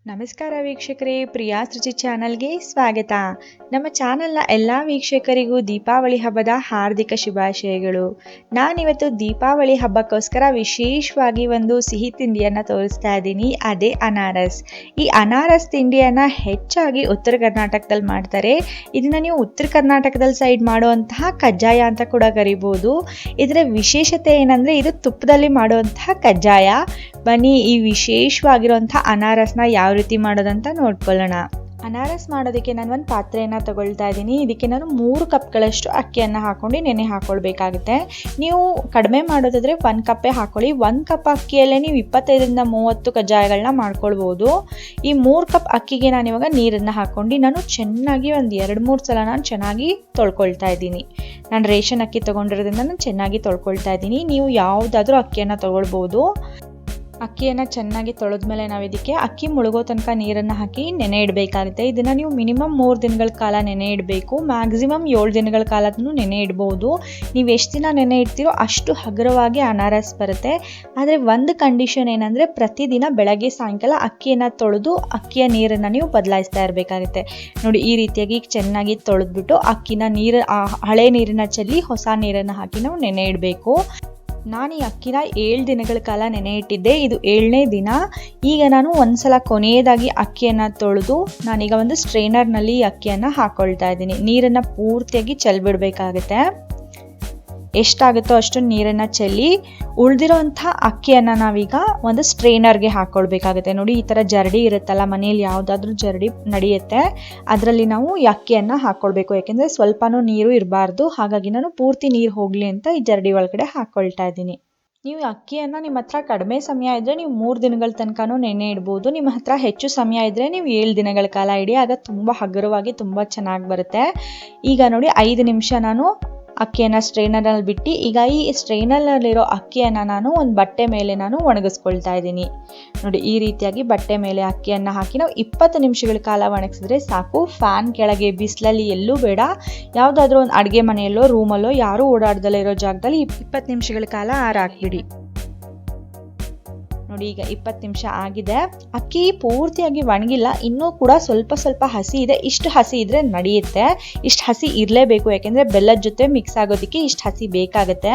ನಮಸ್ಕಾರ ವೀಕ್ಷಕರೇ, ಪ್ರಿಯಾಸ್ ರುಚಿ ಚಾನಲ್ಗೆ ಸ್ವಾಗತ. ನಮ್ಮ ಚಾನಲ್ನ ಎಲ್ಲ ವೀಕ್ಷಕರಿಗೂ ದೀಪಾವಳಿ ಹಬ್ಬದ ಹಾರ್ದಿಕ ಶುಭಾಶಯಗಳು. ನಾನಿವತ್ತು ದೀಪಾವಳಿ ಹಬ್ಬಕ್ಕೋಸ್ಕರ ವಿಶೇಷವಾಗಿ ಒಂದು ಸಿಹಿ ತಿಂಡಿಯನ್ನು ತೋರಿಸ್ತಾ ಇದ್ದೀನಿ, ಅದೇ ಅನಾರಸ್. ಈ ಅನಾರಸ್ ತಿಂಡಿಯನ್ನು ಹೆಚ್ಚಾಗಿ ಉತ್ತರ ಕರ್ನಾಟಕದಲ್ಲಿ ಮಾಡ್ತಾರೆ. ಇದನ್ನು ನೀವು ಉತ್ತರ ಕರ್ನಾಟಕದಲ್ಲಿ ಸೈಡ್ ಮಾಡುವಂತಹ ಕಜ್ಜಾಯ ಅಂತ ಕೂಡ ಕರಿಬೋದು. ಇದರ ವಿಶೇಷತೆ ಏನಂದರೆ ಇದು ತುಪ್ಪದಲ್ಲಿ ಮಾಡುವಂತಹ ಕಜ್ಜಾಯ. ಬನ್ನಿ ಈ ವಿಶೇಷವಾಗಿರುವಂಥ ಅನಾರಸ್ನ ಯಾವ ರೀತಿ ಮಾಡೋದಂತ ನೋಡ್ಕೊಳ್ಳೋಣ. ಅನಾರಸ್ ಮಾಡೋದಕ್ಕೆ ನಾನು ಒಂದು ಪಾತ್ರೆಯನ್ನು ತಗೊಳ್ತಾ ಇದ್ದೀನಿ. ಇದಕ್ಕೆ ನಾನು 3 ಕಪ್ಗಳಷ್ಟು ಅಕ್ಕಿಯನ್ನು ಹಾಕೊಂಡು ನೆನೆ ಹಾಕೊಳ್ಬೇಕಾಗುತ್ತೆ. ನೀವು ಕಡಿಮೆ ಮಾಡೋದಾದರೆ 1 ಕಪ್ಪೇ ಹಾಕೊಳ್ಳಿ. 1 ಕಪ್ ಅಕ್ಕಿಯಲ್ಲೇ ನೀವು 25ರಿಂದ 30 ಕಜ್ಜಾಯಗಳನ್ನ ಮಾಡ್ಕೊಳ್ಬೋದು. ಈ 3 ಕಪ್ ಅಕ್ಕಿಗೆ ನಾನು ಇವಾಗ ನೀರನ್ನು ಹಾಕೊಂಡು ನಾನು ಚೆನ್ನಾಗಿ ಒಂದು 2-3 ಸಲ ನಾನು ಚೆನ್ನಾಗಿ ತೊಳ್ಕೊಳ್ತಾ ಇದ್ದೀನಿ. ನಾನು ರೇಷನ್ ಅಕ್ಕಿ ತೊಗೊಂಡಿರೋದ್ರಿಂದ ನಾನು ಚೆನ್ನಾಗಿ ತೊಳ್ಕೊಳ್ತಾ ಇದ್ದೀನಿ. ನೀವು ಯಾವುದಾದ್ರೂ ಅಕ್ಕಿಯನ್ನು ತೊಗೊಳ್ಬೋದು. ಅಕ್ಕಿಯನ್ನು ಚೆನ್ನಾಗಿ ತೊಳೆದ್ಮೇಲೆ ನಾವು ಇದಕ್ಕೆ ಅಕ್ಕಿ ಮುಳುಗೋ ತನಕ ನೀರನ್ನು ಹಾಕಿ ನೆನೆ ಇಡಬೇಕಾಗುತ್ತೆ. ಇದನ್ನು ನೀವು ಮಿನಿಮಮ್ 3 ದಿನಗಳ ಕಾಲ ನೆನೆ ಇಡಬೇಕು. ಮ್ಯಾಕ್ಸಿಮಮ್ 7 ದಿನಗಳ ಕಾಲದೂ ನೆನೆ ಇಡ್ಬೋದು. ನೀವು ಎಷ್ಟು ದಿನ ನೆನೆ ಇಡ್ತೀರೋ ಅಷ್ಟು ಹಗುರವಾಗಿ ಅನಾರಸ್ ಬರುತ್ತೆ. ಆದರೆ ಒಂದು ಕಂಡೀಷನ್ ಏನಂದರೆ ಪ್ರತಿದಿನ ಬೆಳಗ್ಗೆ ಸಾಯಂಕಾಲ ಅಕ್ಕಿಯನ್ನು ತೊಳೆದು ಅಕ್ಕಿಯ ನೀರನ್ನು ನೀವು ಬದಲಾಯಿಸ್ತಾ ಇರಬೇಕಾಗುತ್ತೆ. ನೋಡಿ, ಈ ರೀತಿಯಾಗಿ ಚೆನ್ನಾಗಿ ತೊಳೆದ್ಬಿಟ್ಟು ಅಕ್ಕಿನ ಹಳೆ ನೀರನ್ನು ಚೆಲ್ಲಿ ಹೊಸ ನೀರನ್ನು ಹಾಕಿ ನಾವು ನೆನೆ ಇಡಬೇಕು. ನಾನು ಈ ಅಕ್ಕಿನ 7 ದಿನಗಳ ಕಾಲ ನೆನೆ ಇಟ್ಟಿದ್ದೆ. ಇದು 7ನೇ ದಿನ. ಈಗ ನಾನು ಒಂದ್ಸಲ ಕೊನೆಯದಾಗಿ ಅಕ್ಕಿಯನ್ನು ತೊಳೆದು ನಾನೀಗ ಒಂದು ಸ್ಟ್ರೈನರ್ನಲ್ಲಿ ಅಕ್ಕಿಯನ್ನು ಹಾಕೊಳ್ತಾ ಇದ್ದೀನಿ. ನೀರನ್ನು ಪೂರ್ತಿಯಾಗಿ ಚೆಲ್ಬಿಡ್ಬೇಕಾಗುತ್ತೆ. ಎಷ್ಟಾಗುತ್ತೋ ಅಷ್ಟು ನೀರನ್ನು ಚೆಲ್ಲಿ ಉಳಿದಿರೋಂಥ ಅಕ್ಕಿಯನ್ನು ನಾವೀಗ ಒಂದು ಸ್ಟ್ರೈನರ್ಗೆ ಹಾಕ್ಕೊಳ್ಬೇಕಾಗುತ್ತೆ. ನೋಡಿ, ಈ ಥರ ಜರಡಿ ಇರುತ್ತಲ್ಲ, ಮನೆಯಲ್ಲಿ ಯಾವುದಾದ್ರೂ ಜರಡಿ ನಡೆಯುತ್ತೆ, ಅದರಲ್ಲಿ ನಾವು ಈ ಅಕ್ಕಿಯನ್ನು ಹಾಕ್ಕೊಳ್ಬೇಕು. ಯಾಕೆಂದರೆ ಸ್ವಲ್ಪನೂ ನೀರು ಇರಬಾರ್ದು. ಹಾಗಾಗಿ ನಾನು ಪೂರ್ತಿ ನೀರು ಹೋಗಲಿ ಅಂತ ಈ ಜರಡಿ ಒಳಗಡೆ ಹಾಕ್ಕೊಳ್ತಾ ಇದ್ದೀನಿ. ನೀವು ಅಕ್ಕಿಯನ್ನು ನಿಮ್ಮ ಹತ್ರ ಕಡಿಮೆ ಸಮಯ ಇದ್ದರೆ ನೀವು 3 ದಿನಗಳ ತನಕನೂ ನೆನೆ ಇಡ್ಬೋದು. ನಿಮ್ಮ ಹತ್ರ ಹೆಚ್ಚು ಸಮಯ ಇದ್ದರೆ ನೀವು 7 ದಿನಗಳ ಕಾಲ ಇಡಿ. ಆಗ ತುಂಬ ಹಗುರವಾಗಿ ತುಂಬ ಚೆನ್ನಾಗಿ ಬರುತ್ತೆ. ಈಗ ನೋಡಿ, 5 ನಿಮಿಷ ನಾನು ಅಕ್ಕಿಯನ್ನು ಸ್ಟ್ರೈನರಲ್ಲಿ ಬಿಟ್ಟು ಈಗ ಈ ಸ್ಟ್ರೈನರಲ್ಲಿರೋ ಅಕ್ಕಿಯನ್ನು ನಾನು ಒಂದು ಬಟ್ಟೆ ಮೇಲೆ ನಾನು ಒಣಗಿಸ್ಕೊಳ್ತಾ ಇದ್ದೀನಿ. ನೋಡಿ, ಈ ರೀತಿಯಾಗಿ ಬಟ್ಟೆ ಮೇಲೆ ಅಕ್ಕಿಯನ್ನು ಹಾಕಿ ನಾವು 20 ನಿಮಿಷಗಳ ಕಾಲ ಒಣಗಿಸಿದ್ರೆ ಸಾಕು. ಫ್ಯಾನ್ ಕೆಳಗೆ ಬಿಸಿಲಲ್ಲಿ ಎಲ್ಲೂ ಬೇಡ, ಯಾವುದಾದ್ರೂ ಒಂದು ಅಡುಗೆ ಮನೆಯಲ್ಲೋ ರೂಮಲ್ಲೋ ಯಾರೂ ಓಡಾಡ್ದಲ್ಲೇ ಇರೋ ಜಾಗದಲ್ಲಿ 20 ನಿಮಿಷಗಳ ಕಾಲ ಹಾಕ್ಬಿಡಿ. ನೋಡಿ, ಈಗ 20 ನಿಮಿಷ ಆಗಿದೆ. ಅಕ್ಕಿ ಪೂರ್ತಿಯಾಗಿ ಒಣಗಿಲ್ಲ, ಇನ್ನೂ ಕೂಡ ಸ್ವಲ್ಪ ಸ್ವಲ್ಪ ಹಸಿ ಇದೆ. ಇಷ್ಟು ಹಸಿ ಇದ್ರೆ ನಡೆಯುತ್ತೆ. ಇಷ್ಟು ಹಸಿ ಇರಲೇಬೇಕು, ಯಾಕೆಂದರೆ ಬೆಲ್ಲದ ಜೊತೆ ಮಿಕ್ಸ್ ಆಗೋದಕ್ಕೆ ಇಷ್ಟು ಹಸಿ ಬೇಕಾಗುತ್ತೆ.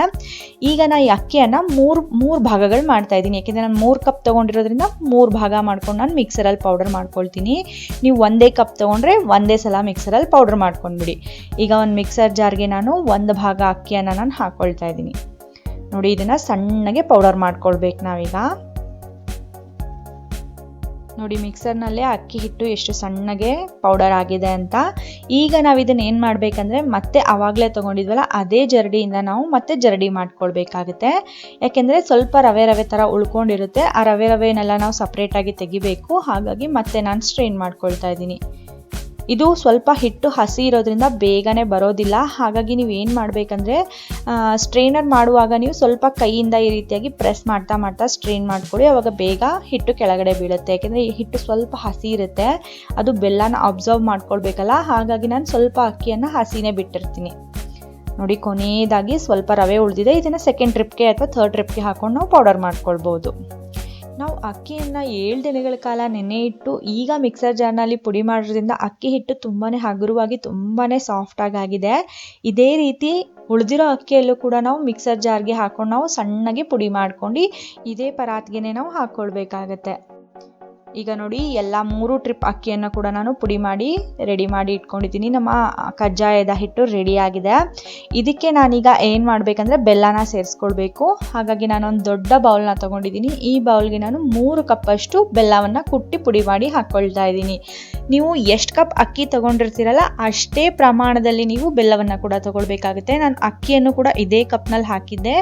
ಈಗ ನಾನು ಈ ಅಕ್ಕಿಯನ್ನು ಮೂರು ಭಾಗಗಳು ಮಾಡ್ತಾ ಇದ್ದೀನಿ. ಯಾಕೆಂದರೆ ನಾನು 3 ಕಪ್ ತೊಗೊಂಡಿರೋದ್ರಿಂದ 3 ಭಾಗ ಮಾಡ್ಕೊಂಡು ನಾನು ಮಿಕ್ಸರಲ್ಲಿ ಪೌಡರ್ ಮಾಡ್ಕೊಳ್ತೀನಿ. ನೀವು 1 ಕಪ್ ತೊಗೊಂಡ್ರೆ ಒಂದೇ ಸಲ ಮಿಕ್ಸರಲ್ಲಿ ಪೌಡರ್ ಮಾಡ್ಕೊಂಡ್ಬಿಡಿ. ಈಗ ಒಂದು ಮಿಕ್ಸರ್ ಜಾರ್ಗೆ ನಾನು 1 ಭಾಗ ಅಕ್ಕಿಯನ್ನು ನಾನು ಹಾಕ್ಕೊಳ್ತಾ ಇದ್ದೀನಿ. ನೋಡಿ, ಇದನ್ನು ಸಣ್ಣಗೆ ಪೌಡರ್ ಮಾಡ್ಕೊಳ್ಬೇಕು ನಾವೀಗ. ನೋಡಿ, ಮಿಕ್ಸರ್ನಲ್ಲೇ ಅಕ್ಕಿ ಹಿಟ್ಟು ಎಷ್ಟು ಸಣ್ಣಗೆ ಪೌಡರ್ ಆಗಿದೆ ಅಂತ. ಈಗ ನಾವು ಇದನ್ನು ಏನು ಮಾಡಬೇಕಂದ್ರೆ ಮತ್ತೆ ಆವಾಗಲೇ ತೊಗೊಂಡಿದ್ವಲ್ಲ ಅದೇ ಜರಡಿಯಿಂದ ನಾವು ಮತ್ತೆ ಜರಡಿ ಮಾಡ್ಕೊಳ್ಬೇಕಾಗುತ್ತೆ. ಯಾಕೆಂದರೆ ಸ್ವಲ್ಪ ರವೆ ಥರ ಉಳ್ಕೊಂಡಿರುತ್ತೆ. ಆ ರವೆನೆಲ್ಲ ನಾವು ಸಪ್ರೇಟಾಗಿ ತೆಗಿಬೇಕು. ಹಾಗಾಗಿ ಮತ್ತೆ ನಾನು ಸ್ಟ್ರೈನ್ ಮಾಡ್ಕೊಳ್ತಾ ಇದ್ದೀನಿ. ಇದು ಸ್ವಲ್ಪ ಹಿಟ್ಟು ಹಸಿ ಇರೋದ್ರಿಂದ ಬೇಗನೆ ಬರೋದಿಲ್ಲ. ಹಾಗಾಗಿ ನೀವು ಏನು ಮಾಡಬೇಕಂದ್ರೆ ಸ್ಟ್ರೈನರ್ ಮಾಡುವಾಗ ನೀವು ಸ್ವಲ್ಪ ಕೈಯಿಂದ ಈ ರೀತಿಯಾಗಿ ಪ್ರೆಸ್ ಮಾಡ್ತಾ ಸ್ಟ್ರೈನ್ ಮಾಡ್ಕೊಳ್ಳಿ. ಆವಾಗ ಬೇಗ ಹಿಟ್ಟು ಕೆಳಗಡೆ ಬೀಳುತ್ತೆ. ಯಾಕೆಂದರೆ ಈ ಹಿಟ್ಟು ಸ್ವಲ್ಪ ಹಸಿ ಇರುತ್ತೆ, ಅದು ಬೆಲ್ಲನ ಅಬ್ಸರ್ವ್ ಮಾಡ್ಕೊಳ್ಬೇಕಲ್ಲ. ಹಾಗಾಗಿ ನಾನು ಸ್ವಲ್ಪ ಅಕ್ಕಿಯನ್ನು ಹಸಿನೇ ಬಿಟ್ಟಿರ್ತೀನಿ. ನೋಡಿ, ಕೊನೆಯದಾಗಿ ಸ್ವಲ್ಪ ರವೆ ಉಳಿದಿದೆ. ಇದನ್ನು ಸೆಕೆಂಡ್ ಟ್ರಿಪ್ಗೆ ಅಥವಾ ಥರ್ಡ್ ಟ್ರಿಪ್ಗೆ ಹಾಕೊಂಡು ನಾವು ಪೌಡರ್ ಮಾಡ್ಕೊಳ್ಬೋದು. ನಾವು ಅಕ್ಕಿಯನ್ನು 7 ದಿನಗಳ ಕಾಲ ನೆನೆ ಇಟ್ಟು ಈಗ ಮಿಕ್ಸರ್ ಜಾರ್ನಲ್ಲಿ ಪುಡಿ ಮಾಡೋದ್ರಿಂದ ಅಕ್ಕಿ ಹಿಟ್ಟು ತುಂಬಾ ಹಗುರವಾಗಿ ತುಂಬಾ ಸಾಫ್ಟಾಗಿ ಆಗಿದೆ. ಇದೇ ರೀತಿ ಉಳಿದಿರೋ ಅಕ್ಕಿಯಲ್ಲೂ ಕೂಡ ನಾವು ಮಿಕ್ಸರ್ ಜಾರ್ಗೆ ಹಾಕೊಂಡು ನಾವು ಸಣ್ಣಗೆ ಪುಡಿ ಮಾಡ್ಕೊಂಡು ಇದೇ ಪರಾತ್ಗೆನೆ ನಾವು ಹಾಕ್ಕೊಳ್ಬೇಕಾಗತ್ತೆ. ಈಗ ನೋಡಿ, ಎಲ್ಲ 3 ಟ್ರಿಪ್ ಅಕ್ಕಿಯನ್ನು ಕೂಡ ನಾನು ಪುಡಿ ಮಾಡಿ ರೆಡಿ ಮಾಡಿ ಇಟ್ಕೊಂಡಿದ್ದೀನಿ. ನಮ್ಮ ಕಜ್ಜಾಯದ ಹಿಟ್ಟು ರೆಡಿಯಾಗಿದೆ. ಇದಕ್ಕೆ ನಾನೀಗ ಏನು ಮಾಡಬೇಕಂದ್ರೆ ಬೆಲ್ಲನ ಸೇರಿಸ್ಕೊಳ್ಬೇಕು. ಹಾಗಾಗಿ ನಾನೊಂದು ದೊಡ್ಡ ಬೌಲ್ನ ತೊಗೊಂಡಿದ್ದೀನಿ. ಈ ಬೌಲ್ಗೆ ನಾನು 3 ಕಪ್ಪಷ್ಟು ಬೆಲ್ಲವನ್ನು ಕುಟ್ಟಿ ಪುಡಿ ಮಾಡಿ ಹಾಕ್ಕೊಳ್ತಾ ಇದ್ದೀನಿ. ನೀವು ಎಷ್ಟು ಕಪ್ ಅಕ್ಕಿ ತೊಗೊಂಡಿರ್ತೀರಲ್ಲ ಅಷ್ಟೇ ಪ್ರಮಾಣದಲ್ಲಿ ನೀವು ಬೆಲ್ಲವನ್ನು ಕೂಡ ತೊಗೊಳ್ಬೇಕಾಗುತ್ತೆ. ನಾನು ಅಕ್ಕಿಯನ್ನು ಕೂಡ ಇದೇ ಕಪ್ನಲ್ಲಿ ಹಾಕಿದ್ದೆ.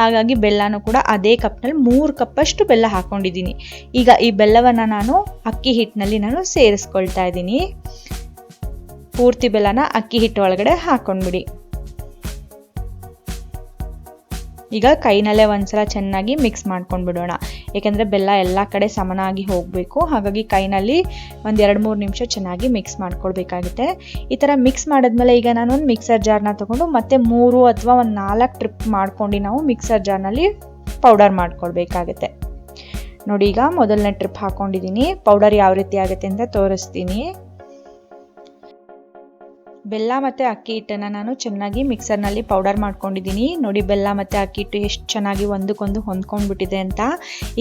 ಹಾಗಾಗಿ ಬೆಲ್ಲನೂ ಕೂಡ ಅದೇ ಕಪ್ನಲ್ಲಿ 3 ಕಪ್ಪಷ್ಟು ಬೆಲ್ಲ ಹಾಕ್ಕೊಂಡಿದ್ದೀನಿ. ಈಗ ಈ ಬೆಲ್ಲವನ್ನು ನಾನು ಅಕ್ಕಿ ಹಿಟ್ಟಿನಲ್ಲಿ ನಾನು ಸೇರಿಸ್ಕೊಳ್ತಾ ಇದ್ದೀನಿ. ಪೂರ್ತಿ ಬೆಲ್ಲನ ಅಕ್ಕಿ ಹಿಟ್ಟು ಒಳಗಡೆ ಹಾಕೊಂಡ್ಬಿಡಿ. ಈಗ ಕೈನಲ್ಲೇ ಒಂದ್ಸಲ ಚೆನ್ನಾಗಿ ಮಿಕ್ಸ್ ಮಾಡ್ಕೊಂಡ್ಬಿಡೋಣ. ಏಕೆಂದರೆ ಬೆಲ್ಲ ಎಲ್ಲ ಕಡೆ ಸಮನಾಗಿ ಹೋಗಬೇಕು. ಹಾಗಾಗಿ ಕೈನಲ್ಲಿ ಒಂದು 2-3 ನಿಮಿಷ ಚೆನ್ನಾಗಿ ಮಿಕ್ಸ್ ಮಾಡ್ಕೊಳ್ಬೇಕಾಗುತ್ತೆ. ಈ ಥರ ಮಿಕ್ಸ್ ಮಾಡಿದ್ಮೇಲೆ ಈಗ ನಾನು ಒಂದು ಮಿಕ್ಸರ್ ಜಾರ್ನ ತೊಗೊಂಡು ಮತ್ತೆ 3 ಅಥವಾ ಒಂದು 4 ಟ್ರಿಪ್ ಮಾಡ್ಕೊಂಡು ನಾವು ಮಿಕ್ಸರ್ ಜಾರ್ನಲ್ಲಿ ಪೌಡರ್ ಮಾಡ್ಕೊಳ್ಬೇಕಾಗುತ್ತೆ. ನೋಡಿ ಈಗ ಮೊದಲನೇ ಟ್ರಿಪ್ ಹಾಕೊಂಡಿದ್ದೀನಿ. ಪೌಡರ್ ಯಾವ ರೀತಿ ಆಗುತ್ತೆ ಅಂತ ತೋರಿಸ್ತೀನಿ. ಬೆಲ್ಲ ಮತ್ತು ಅಕ್ಕಿ ಹಿಟ್ಟನ್ನು ನಾನು ಚೆನ್ನಾಗಿ ಮಿಕ್ಸರ್ನಲ್ಲಿ ಪೌಡರ್ ಮಾಡ್ಕೊಂಡಿದ್ದೀನಿ. ನೋಡಿ ಬೆಲ್ಲ ಮತ್ತು ಅಕ್ಕಿ ಹಿಟ್ಟು ಎಷ್ಟು ಚೆನ್ನಾಗಿ ಒಂದಕ್ಕೊಂದು ಹೊಂದ್ಕೊಂಡ್ಬಿಟ್ಟಿದೆ ಅಂತ.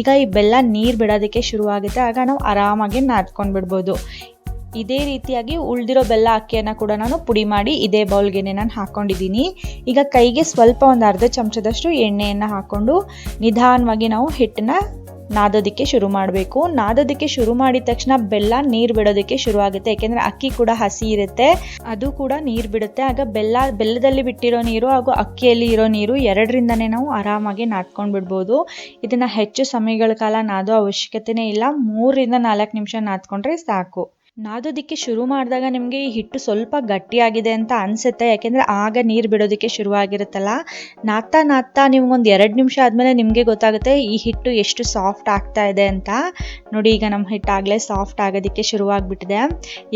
ಈಗ ಈ ಬೆಲ್ಲ ನೀರು ಬಿಡೋದಕ್ಕೆ ಶುರುವಾಗುತ್ತೆ, ಆಗ ನಾವು ಆರಾಮಾಗಿ ನಾದ್ಕೊಂಡು ಬಿಡ್ಬೋದು. ಇದೇ ರೀತಿಯಾಗಿ ಉಳಿದಿರೋ ಬೆಲ್ಲ ಅಕ್ಕಿಯನ್ನು ಕೂಡ ನಾನು ಪುಡಿ ಮಾಡಿ ಇದೇ ಬೌಲ್ಗೆ ನಾನು ಹಾಕ್ಕೊಂಡಿದ್ದೀನಿ. ಈಗ ಕೈಗೆ ಸ್ವಲ್ಪ ಒಂದು ಅರ್ಧ ಚಮಚದಷ್ಟು ಎಣ್ಣೆಯನ್ನು ಹಾಕ್ಕೊಂಡು ನಿಧಾನವಾಗಿ ನಾವು ಹಿಟ್ಟನ್ನು ನಾದೋದಕ್ಕೆ ಶುರು ಮಾಡಬೇಕು. ನಾದೋದಕ್ಕೆ ಶುರು ಮಾಡಿದ ತಕ್ಷಣ ಬೆಲ್ಲ ನೀರು ಬಿಡೋದಕ್ಕೆ ಶುರು ಆಗುತ್ತೆ, ಯಾಕೆಂದರೆ ಅಕ್ಕಿ ಕೂಡ ಹಸಿ ಇರುತ್ತೆ, ಅದು ಕೂಡ ನೀರು ಬಿಡುತ್ತೆ. ಆಗ ಬೆಲ್ಲದಲ್ಲಿ ಬಿಟ್ಟಿರೋ ನೀರು ಹಾಗೂ ಅಕ್ಕಿಯಲ್ಲಿ ಇರೋ ನೀರು ಎರಡರಿಂದನೇ ನಾವು ಆರಾಮಾಗಿ ನಾದ್ಕೊಂಡು ಬಿಡ್ಬೋದು. ಇದನ್ನು ಹೆಚ್ಚು ಸಮಯಗಳ ಕಾಲ ನಾದೋ ಅವಶ್ಯಕತೆನೇ ಇಲ್ಲ, 3 ರಿಂದ 4 ನಿಮಿಷ ನಾದ್ಕೊಂಡ್ರೆ ಸಾಕು. ನಾದೋದಕ್ಕೆ ಶುರು ಮಾಡಿದಾಗ ನಿಮಗೆ ಈ ಹಿಟ್ಟು ಸ್ವಲ್ಪ ಗಟ್ಟಿಯಾಗಿದೆ ಅಂತ ಅನಿಸುತ್ತೆ, ಯಾಕೆಂದರೆ ಆಗ ನೀರು ಬಿಡೋದಕ್ಕೆ ಶುರುವಾಗಿರುತ್ತಲ್ಲ. ನಾದ್ತಾ ನಾದ್ತಾ ನಿಮ್ಗೊಂದು 2 ನಿಮಿಷ ಆದಮೇಲೆ ನಿಮಗೆ ಗೊತ್ತಾಗುತ್ತೆ ಈ ಹಿಟ್ಟು ಎಷ್ಟು ಸಾಫ್ಟ್ ಆಗ್ತಾ ಇದೆ ಅಂತ. ನೋಡಿ ಈಗ ನಮ್ಮ ಹಿಟ್ಟು ಆಗಲೇ ಸಾಫ್ಟ್ ಆಗೋದಕ್ಕೆ ಶುರುವಾಗ್ಬಿಟ್ಟಿದೆ.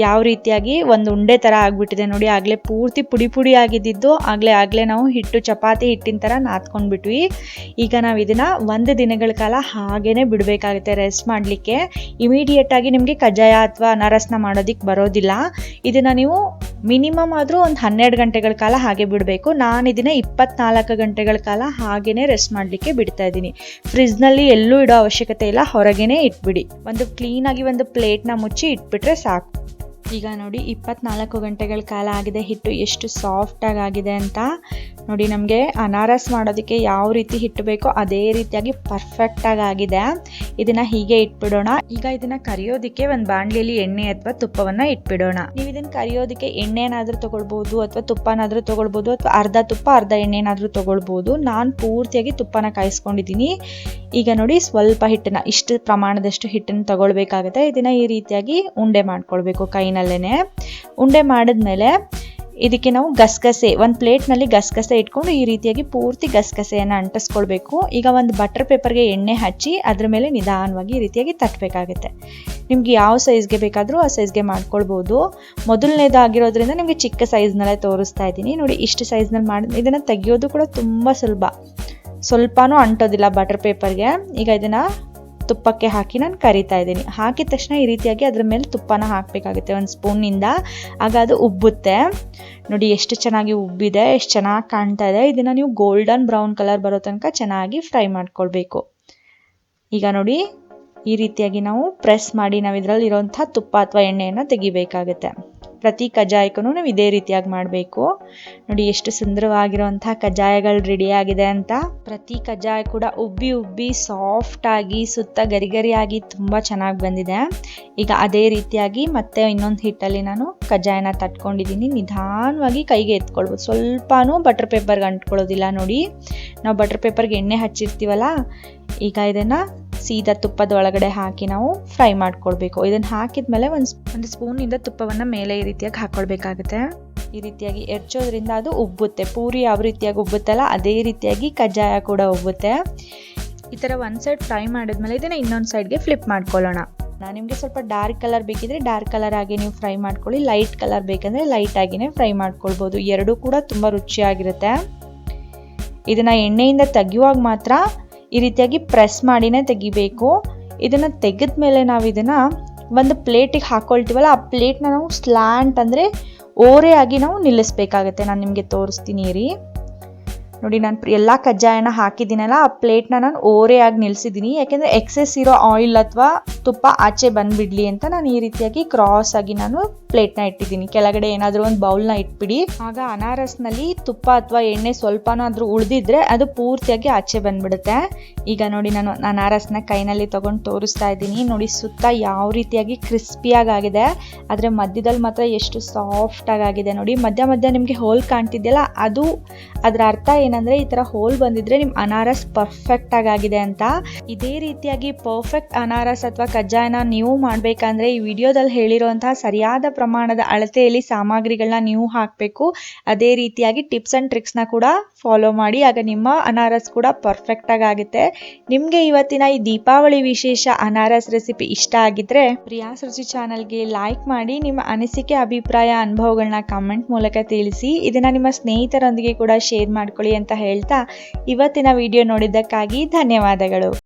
ಯಾವ ರೀತಿಯಾಗಿ ಒಂದು ಉಂಡೆ ಥರ ಆಗಿಬಿಟ್ಟಿದೆ ನೋಡಿ. ಆಗಲೇ ಪೂರ್ತಿ ಪುಡಿ ಪುಡಿ ಆಗಿದ್ದು ಆಗಲೇ ನಾವು ಹಿಟ್ಟು ಚಪಾತಿ ಹಿಟ್ಟಿನ ಥರ ನಾದ್ಕೊಂಡ್ಬಿಟ್ವಿ. ಈಗ ನಾವು ಇದನ್ನು 1 ದಿನಗಳ ಕಾಲ ಹಾಗೇ ಬಿಡಬೇಕಾಗುತ್ತೆ ರೆಸ್ಟ್ ಮಾಡಲಿಕ್ಕೆ. ಇಮಿಡಿಯೇಟಾಗಿ ನಿಮಗೆ ಕಜ್ಜಾಯ ಅಥವಾ ಅನಾರಸ್ನ ಮಾಡೋದಕ್ಕೆ ಬರೋದಿಲ್ಲ. ಇದನ್ನು ನೀವು ಮಿನಿಮಮ್ ಆದರೂ ಒಂದು 12 ಗಂಟೆಗಳ ಕಾಲ ಹಾಗೆ ಬಿಡಬೇಕು. ನಾನು ಇದನ್ನು 24 ಗಂಟೆಗಳ ಕಾಲ ಹಾಗೇ ರೆಸ್ಟ್ ಮಾಡಲಿಕ್ಕೆ ಬಿಡ್ತಾ ಇದ್ದೀನಿ. ಫ್ರಿಜ್ನಲ್ಲಿ ಎಲ್ಲೂ ಇಡೋ ಅವಶ್ಯಕತೆ ಇಲ್ಲ, ಹೊರಗೇನೆ ಇಟ್ಬಿಡಿ. ಒಂದು ಕ್ಲೀನಾಗಿ ಒಂದು ಪ್ಲೇಟ್ನ ಮುಚ್ಚಿ ಇಟ್ಬಿಟ್ರೆ ಸಾಕು. ಈಗ ನೋಡಿ 24 ಗಂಟೆಗಳ ಕಾಲ ಆಗಿದೆ, ಹಿಟ್ಟು ಎಷ್ಟು ಸಾಫ್ಟಾಗಿ ಆಗಿದೆ ಅಂತ. ನೋಡಿ ನಮಗೆ ಅನಾರಸ್ ಮಾಡೋದಕ್ಕೆ ಯಾವ ರೀತಿ ಹಿಟ್ಟು ಬೇಕೋ ಅದೇ ರೀತಿಯಾಗಿ ಪರ್ಫೆಕ್ಟಾಗಿ ಆಗಿದೆ. ಇದನ್ನು ಹೀಗೆ ಇಟ್ಬಿಡೋಣ. ಈಗ ಇದನ್ನು ಕರಿಯೋದಕ್ಕೆ ಒಂದು ಬಾಣಲಿಯಲ್ಲಿ ಎಣ್ಣೆ ಅಥವಾ ತುಪ್ಪವನ್ನು ಇಟ್ಬಿಡೋಣ. ನೀವು ಇದನ್ನು ಕರಿಯೋದಕ್ಕೆ ಎಣ್ಣೆನಾದರೂ ತೊಗೊಳ್ಬೋದು ಅಥವಾ ತುಪ್ಪನಾದರೂ ತೊಗೊಳ್ಬೋದು, ಅಥವಾ ಅರ್ಧ ತುಪ್ಪ ಅರ್ಧ ಎಣ್ಣೆನಾದರೂ ತೊಗೊಳ್ಬೋದು. ನಾನು ಪೂರ್ತಿಯಾಗಿ ತುಪ್ಪನ ಕಾಯಿಸ್ಕೊಂಡಿದ್ದೀನಿ. ಈಗ ನೋಡಿ ಸ್ವಲ್ಪ ಹಿಟ್ಟನ್ನು, ಇಷ್ಟು ಪ್ರಮಾಣದಷ್ಟು ಹಿಟ್ಟನ್ನು ತಗೊಳ್ಬೇಕಾಗುತ್ತೆ. ಇದನ್ನು ಈ ರೀತಿಯಾಗಿ ಉಂಡೆ ಮಾಡ್ಕೊಳ್ಬೇಕು ಕೈನಲ್ಲೇ. ಉಂಡೆ ಮಾಡಿದ್ಮೇಲೆ ಇದಕ್ಕೆ ನಾವು ಗಸಗಸೆ, ಒಂದು ಪ್ಲೇಟ್ನಲ್ಲಿ ಗಸಗಸೆ ಇಟ್ಕೊಂಡು ಈ ರೀತಿಯಾಗಿ ಪೂರ್ತಿ ಗಸಗಸೆಯನ್ನು ಅಂಟಿಸ್ಕೊಳ್ಬೇಕು. ಈಗ ಒಂದು ಬಟರ್ ಪೇಪರ್ಗೆ ಎಣ್ಣೆ ಹಚ್ಚಿ ಅದ್ರ ಮೇಲೆ ನಿಧಾನವಾಗಿ ಈ ರೀತಿಯಾಗಿ ತಟ್ಟಬೇಕಾಗುತ್ತೆ. ನಿಮ್ಗೆ ಯಾವ ಸೈಜ್ಗೆ ಬೇಕಾದರೂ ಆ ಸೈಜ್ಗೆ ಮಾಡ್ಕೊಳ್ಬೋದು. ಮೊದಲನೇದಾಗಿರೋದ್ರಿಂದ ನಿಮಗೆ ಚಿಕ್ಕ ಸೈಜ್ನಲ್ಲೇ ತೋರಿಸ್ತಾ ಇದ್ದೀನಿ. ನೋಡಿ ಇಷ್ಟು ಸೈಜ್ನಲ್ಲಿ ಮಾಡಿ ಇದನ್ನು ತೆಗಿಯೋದು ಕೂಡ ತುಂಬ ಸ್ವಲ್ಪನೂ ಅಂಟೋದಿಲ್ಲ ಬಟರ್ ಪೇಪರ್ಗೆ. ಈಗ ಇದನ್ನು ತುಪ್ಪಕ್ಕೆ ಹಾಕಿ ನಾನು ಕರಿತಾ ಇದ್ದೀನಿ. ಹಾಕಿದ ತಕ್ಷಣ ಈ ರೀತಿಯಾಗಿ ಅದ್ರ ಮೇಲೆ ತುಪ್ಪನ ಹಾಕಬೇಕಾಗುತ್ತೆ ಒಂದು ಸ್ಪೂನಿಂದ, ಆಗ ಅದು ಉಬ್ಬುತ್ತೆ. ನೋಡಿ ಎಷ್ಟು ಚೆನ್ನಾಗಿ ಉಬ್ಬಿದೆ, ಎಷ್ಟು ಚೆನ್ನಾಗಿ ಕಾಣ್ತಾ ಇದೆ. ಇದನ್ನು ನೀವು ಗೋಲ್ಡನ್ ಬ್ರೌನ್ ಕಲರ್ ಬರೋ ತನಕ ಚೆನ್ನಾಗಿ ಫ್ರೈ ಮಾಡ್ಕೊಳ್ಬೇಕು. ಈಗ ನೋಡಿ ಈ ರೀತಿಯಾಗಿ ನಾವು ಪ್ರೆಸ್ ಮಾಡಿ ನಾವು ಇದರಲ್ಲಿ ಇರೋಂಥ ತುಪ್ಪ ಅಥವಾ ಎಣ್ಣೆಯನ್ನು ತೆಗಿಬೇಕಾಗುತ್ತೆ. ಪ್ರತಿ ಕಜ್ಜಾಯಕ್ಕೂ ನಾವು ಇದೇ ರೀತಿಯಾಗಿ ಮಾಡಬೇಕು. ನೋಡಿ ಎಷ್ಟು ಸುಂದರವಾಗಿರುವಂಥ ಕಜ್ಜಾಯಗಳು ರೆಡಿಯಾಗಿದೆ ಅಂತ. ಪ್ರತಿ ಕಜ್ಜಾಯ ಕೂಡ ಉಬ್ಬಿ ಸಾಫ್ಟಾಗಿ ಸುತ್ತ ಗರಿಗರಿಯಾಗಿ ತುಂಬ ಚೆನ್ನಾಗಿ ಬಂದಿದೆ. ಈಗ ಅದೇ ರೀತಿಯಾಗಿ ಮತ್ತೆ ಇನ್ನೊಂದು ಹಿಟ್ಟಲ್ಲಿ ನಾನು ಕಜ್ಜಾಯನ ತಟ್ಕೊಂಡಿದ್ದೀನಿ. ನಿಧಾನವಾಗಿ ಕೈಗೆ ಎತ್ಕೊಳ್ಬೋದು, ಸ್ವಲ್ಪನೂ ಬಟರ್ ಪೇಪರ್ಗೆ ಅಂಟ್ಕೊಳ್ಳೋದಿಲ್ಲ. ನೋಡಿ ನಾವು ಬಟರ್ ಪೇಪರ್ಗೆ ಎಣ್ಣೆ ಹಚ್ಚಿರ್ತೀವಲ್ಲ, ಈಗ ಇದನ್ನು ಸೀದಾ ತುಪ್ಪದ ಒಳಗಡೆ ಹಾಕಿ ನಾವು ಫ್ರೈ ಮಾಡ್ಕೊಳ್ಬೇಕು. ಇದನ್ನು ಹಾಕಿದ್ಮೇಲೆ ಒಂದು ಸ್ಪೂನಿಂದ ತುಪ್ಪವನ್ನು ಮೇಲೆ ಈ ರೀತಿಯಾಗಿ ಹಾಕ್ಕೊಳ್ಬೇಕಾಗುತ್ತೆ. ಈ ರೀತಿಯಾಗಿ ಎರ್ಚೋದ್ರಿಂದ ಅದು ಉಬ್ಬುತ್ತೆ. ಪೂರಿ ಯಾವ ರೀತಿಯಾಗಿ ಉಬ್ಬುತ್ತಲ್ಲ ಅದೇ ರೀತಿಯಾಗಿ ಕಜ್ಜಾಯ ಕೂಡ ಉಬ್ಬುತ್ತೆ. ಈ ಥರ ಒಂದು ಸೈಡ್ ಫ್ರೈ ಮಾಡಿದ್ಮೇಲೆ ಇದನ್ನು ಇನ್ನೊಂದು ಸೈಡ್ಗೆ ಫ್ಲಿಪ್ ಮಾಡ್ಕೊಳ್ಳೋಣ. ನಿಮಗೆ ಸ್ವಲ್ಪ ಡಾರ್ಕ್ ಕಲರ್ ಬೇಕಿದ್ರೆ ಡಾರ್ಕ್ ಕಲರ್ ಆಗಿ ನೀವು ಫ್ರೈ ಮಾಡ್ಕೊಳ್ಳಿ, ಲೈಟ್ ಕಲರ್ ಬೇಕಂದರೆ ಲೈಟ್ ಆಗಿನೇ ಫ್ರೈ ಮಾಡ್ಕೊಳ್ಬೋದು. ಎರಡೂ ಕೂಡ ತುಂಬ ರುಚಿಯಾಗಿರುತ್ತೆ. ಇದನ್ನು ಎಣ್ಣೆಯಿಂದ ತೆಗೆಯುವಾಗ ಮಾತ್ರ ಈ ರೀತಿಯಾಗಿ ಪ್ರೆಸ್ ಮಾಡಿನೇ ತೆಗಿಬೇಕು. ಇದನ್ನು ತೆಗೆದ ಮೇಲೆ ನಾವು ಇದನ್ನು ಒಂದು ಪ್ಲೇಟಿಗೆ ಹಾಕ್ಕೊಳ್ತೀವಲ್ಲ, ಆ ಪ್ಲೇಟ್ನ ನಾವು ಸ್ಲ್ಯಾಂಟ್ ಅಂದರೆ ಓರೆಯಾಗಿ ನಾವು ನಿಲ್ಲಿಸ್ಬೇಕಾಗತ್ತೆ. ನಾನು ನಿಮಗೆ ತೋರಿಸ್ತೀನಿ ರೀ. ನೋಡಿ ನಾನು ಎಲ್ಲ ಕಜ್ಜಾಯನ ಹಾಕಿದ್ದೀನಲ್ಲ, ಆ ಪ್ಲೇಟ್ನ ನಾನು ಓರೆಯಾಗಿ ನಿಲ್ಲಿಸಿದ್ದೀನಿ. ಯಾಕೆಂದರೆ ಎಕ್ಸೆಸ್ ಇರೋ ಆಯಿಲ್ ಅಥವಾ ತುಪ್ಪ ಆಚೆ ಬಂದುಬಿಡಲಿ ಅಂತ ನಾನು ಈ ರೀತಿಯಾಗಿ ಕ್ರಾಸ್ ಆಗಿ ನಾನು ಪ್ಲೇಟ್ನ ಇಟ್ಟಿದ್ದೀನಿ. ಕೆಳಗಡೆ ಏನಾದರೂ ಒಂದು ಬೌಲ್ನ ಇಟ್ಬಿಡಿ, ಆಗ ಅನಾರಸ್ನಲ್ಲಿ ತುಪ್ಪ ಅಥವಾ ಎಣ್ಣೆ ಸ್ವಲ್ಪನಾದರೂ ಉಳಿದಿದ್ರೆ ಅದು ಪೂರ್ತಿಯಾಗಿ ಆಚೆ ಬಂದುಬಿಡುತ್ತೆ. ಈಗ ನೋಡಿ ನಾನು ಅನಾರಸ್ನ ಕೈನಲ್ಲಿ ತೊಗೊಂಡು ತೋರಿಸ್ತಾ ಇದ್ದೀನಿ. ನೋಡಿ ಸುತ್ತ ಯಾವ ರೀತಿಯಾಗಿ ಕ್ರಿಸ್ಪಿಯಾಗಿ ಆಗಿದೆ, ಆದರೆ ಮಧ್ಯದಲ್ಲಿ ಮಾತ್ರ ಎಷ್ಟು ಸಾಫ್ಟಾಗಿ ಆಗಿದೆ. ನೋಡಿ ಮಧ್ಯ ನಿಮಗೆ ಹೋಲ್ ಕಾಣ್ತಿದೆಯಲ್ಲ, ಅದು ಅದರ ಅರ್ಥ ಏನಂದರೆ ಈ ಥರ ಹೋಲ್ ಬಂದಿದ್ರೆ ನಿಮ್ಮ ಅನಾರಸ್ ಪರ್ಫೆಕ್ಟಾಗಿ ಆಗಿದೆ ಅಂತ. ಇದೇ ರೀತಿಯಾಗಿ ಪರ್ಫೆಕ್ಟ್ ಅನಾರಸ್ ಅಥವಾ ಕಜ್ಜಾಯನ ನೀವು ಮಾಡಬೇಕಂದ್ರೆ ಈ ವಿಡಿಯೋದಲ್ಲಿ ಹೇಳಿರುವಂತಹ ಸರಿಯಾದ ಪ್ರಮಾಣದ ಅಳತೆಯಲ್ಲಿ ಸಾಮಗ್ರಿಗಳನ್ನ ನೀವು ಹಾಕಬೇಕು. ಅದೇ ರೀತಿಯಾಗಿ ಟಿಪ್ಸ್ ಆ್ಯಂಡ್ ಟ್ರಿಕ್ಸ್ನ ಕೂಡ ಫಾಲೋ ಮಾಡಿ, ಆಗ ನಿಮ್ಮ ಅನಾರಸ್ ಕೂಡ ಪರ್ಫೆಕ್ಟಾಗಿ ಆಗುತ್ತೆ. ನಿಮಗೆ ಇವತ್ತಿನ ಈ ದೀಪಾವಳಿ ವಿಶೇಷ ಅನಾರಸ್ ರೆಸಿಪಿ ಇಷ್ಟ ಆಗಿದ್ರೆ ಪ್ರಿಯಾಸ್ ರುಚಿ ಚಾನಲ್ಗೆ ಲೈಕ್ ಮಾಡಿ, ನಿಮ್ಮ ಅನಿಸಿಕೆ ಅಭಿಪ್ರಾಯ ಅನುಭವಗಳನ್ನ ಕಮೆಂಟ್ ಮೂಲಕ ತಿಳಿಸಿ. ಇದನ್ನು ನಿಮ್ಮ ಸ್ನೇಹಿತರೊಂದಿಗೆ ಕೂಡ ಶೇರ್ ಮಾಡ್ಕೊಳ್ಳಿ ಅಂತ ಹೇಳ್ತಾ ಇವತ್ತಿನ ವಿಡಿಯೋ ನೋಡಿದ್ದಕ್ಕಾಗಿ ಧನ್ಯವಾದಗಳು.